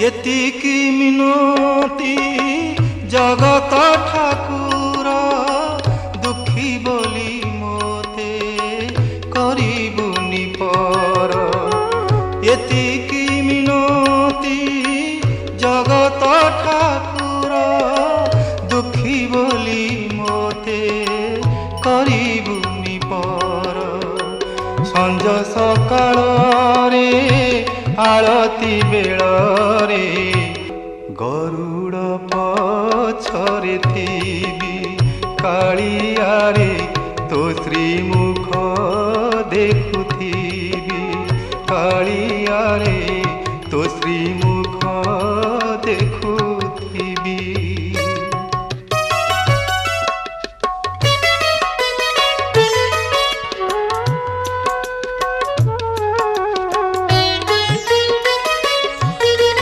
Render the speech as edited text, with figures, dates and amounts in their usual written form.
एतिकी मिनती जगत ठाकुर दुखी बोली मोते करिबुनि पर। एतिकी मिनती जगत ठाकुर दुखी बोली मोते करिबुनि पर। संज सकाळ रे आळती बेळ रे गरुड़ पछरे थीबी कालिया रे तो श्रीमुख देखुथीबी कालिया रे तो श्रीमुख देखुथीबी।